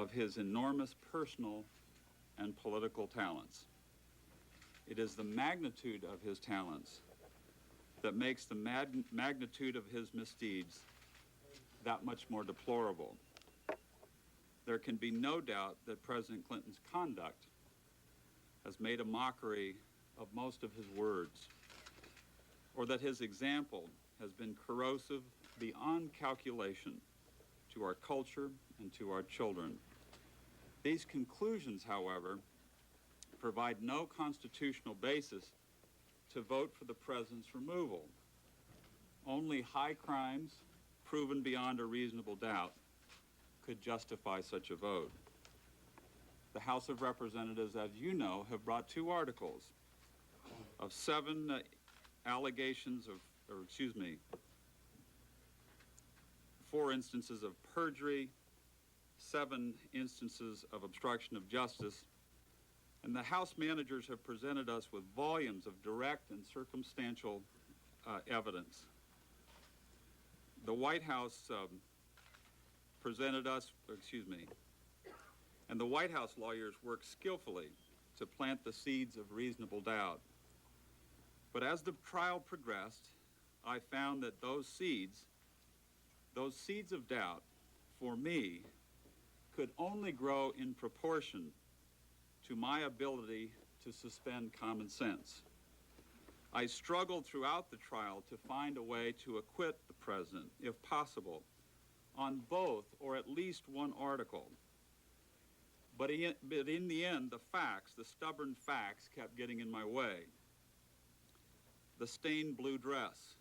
of his enormous personal and political talents. It is the magnitude of his talents that makes the magnitude of his misdeeds that much more deplorable. There can be no doubt that President Clinton's conduct has made a mockery of most of his words, or that his example has been corrosive beyond calculation to our culture and to our children. These conclusions, however, provide no constitutional basis to vote for the president's removal. Only high crimes, proven beyond a reasonable doubt, could justify such a vote. The House of Representatives, as you know, have brought 2 articles of 7 allegations of, 4 instances of perjury, 7 instances of obstruction of justice, and the House managers have presented us with volumes of direct and circumstantial evidence. The White House presented us, and the White House lawyers worked skillfully to plant the seeds of reasonable doubt. But as the trial progressed, I found that those seeds of doubt, for me, could only grow in proportion to my ability to suspend common sense. I struggled throughout the trial to find a way to acquit the president, if possible, on both or at least one article. But in the end, the stubborn facts kept getting in my way. The stained blue dress,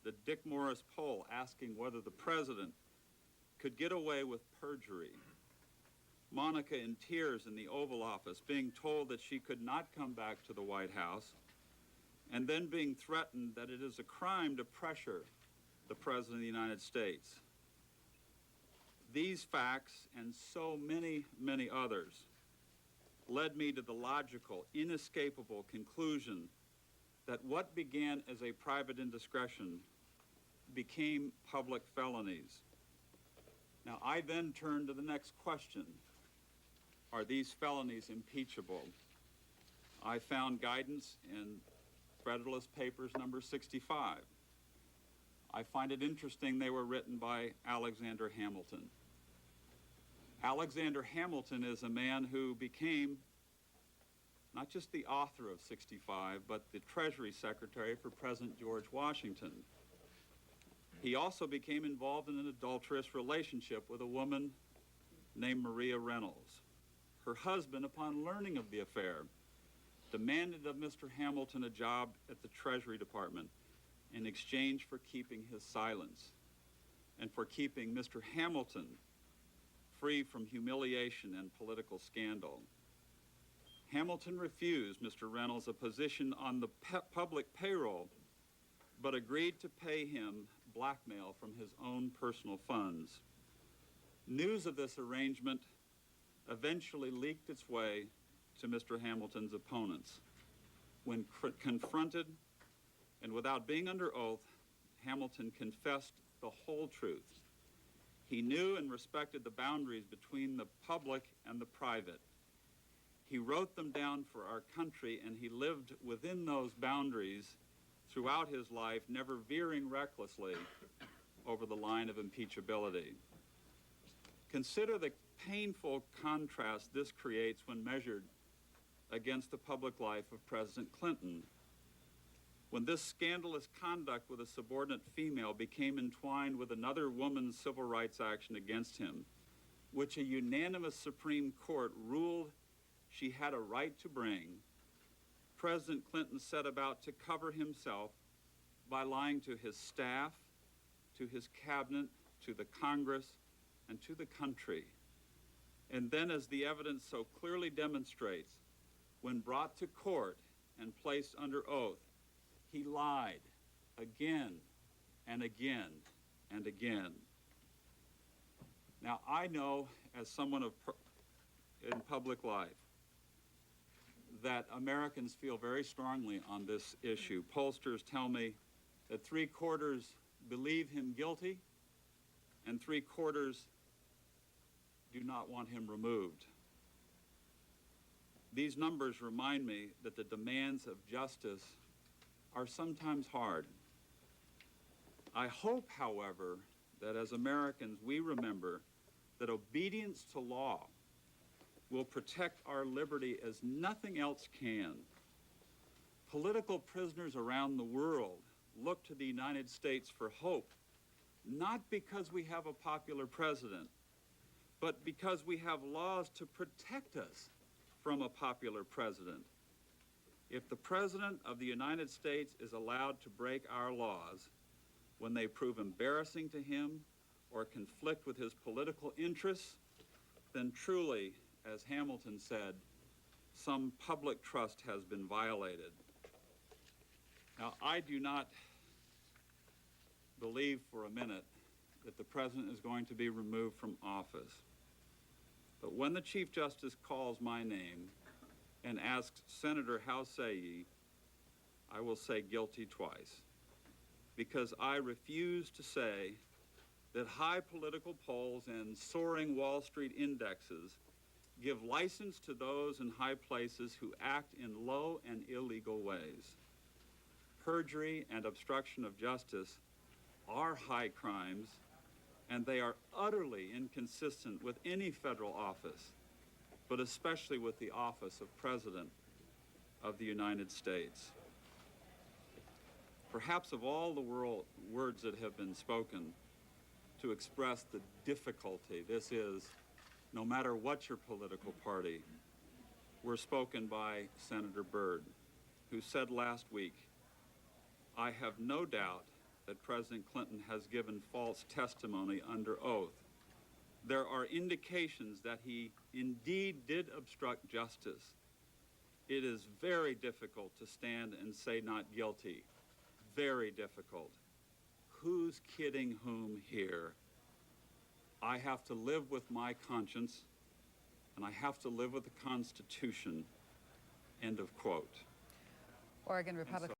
the Dick Morris poll asking whether the president could get away with perjury, Monica in tears in the Oval Office being told that she could not come back to the White House, and then being threatened that it is a crime to pressure the President of the United States. These facts and so many, many others led me to the logical, inescapable conclusion that what began as a private indiscretion became public felonies. Now, I then turned to the next question. Are these felonies impeachable? I found guidance in Federalist Papers number 65. I find it interesting they were written by Alexander Hamilton. Alexander Hamilton is a man who became not just the author of 65, but the Treasury Secretary for President George Washington. He also became involved in an adulterous relationship with a woman named Maria Reynolds. Her husband, upon learning of the affair, demanded of Mr. Hamilton a job at the Treasury Department in exchange for keeping his silence and for keeping Mr. Hamilton free from humiliation and political scandal. Hamilton refused Mr. Reynolds a position on the public payroll, but agreed to pay him blackmail from his own personal funds. News of this arrangement eventually leaked its way to Mr. Hamilton's opponents. When confronted and without being under oath, Hamilton confessed the whole truth. He knew and respected the boundaries between the public and the private. He wrote them down for our country, and he lived within those boundaries throughout his life, never veering recklessly over the line of impeachability. Consider the painful contrast this creates when measured against the public life of President Clinton. When this scandalous conduct with a subordinate female became entwined with another woman's civil rights action against him, which a unanimous Supreme Court ruled she had a right to bring, President Clinton set about to cover himself by lying to his staff, to his cabinet, to the Congress, and to the country. And then, as the evidence so clearly demonstrates, when brought to court and placed under oath, he lied again and again and again. Now, I know, as someone in public life, that Americans feel very strongly on this issue. Pollsters tell me that 3/4 believe him guilty and 3/4 do not want him removed. These numbers remind me that the demands of justice are sometimes hard. I hope, however, that as Americans we remember that obedience to law will protect our liberty as nothing else can. Political prisoners around the world look to the United States for hope, not because we have a popular president, but because we have laws to protect us from a popular president. If the President of the United States is allowed to break our laws when they prove embarrassing to him or conflict with his political interests, then truly, as Hamilton said, some public trust has been violated. Now, I do not believe for a minute that the President is going to be removed from office. But when the Chief Justice calls my name and asks, Senator, how say ye, I will say guilty twice, because I refuse to say that high political polls and soaring Wall Street indexes give license to those in high places who act in low and illegal ways. Perjury and obstruction of justice are high crimes, and they are utterly inconsistent with any federal office, but especially with the office of President of the United States. Perhaps of all the words that have been spoken to express the difficulty this is, no matter what your political party, were spoken by Senator Byrd, who said last week, I have no doubt that President Clinton has given false testimony under oath. There are indications that he indeed did obstruct justice. It is very difficult to stand and say not guilty. Very difficult. Who's kidding whom here? I have to live with my conscience, and I have to live with the Constitution. End of quote. Oregon Republican.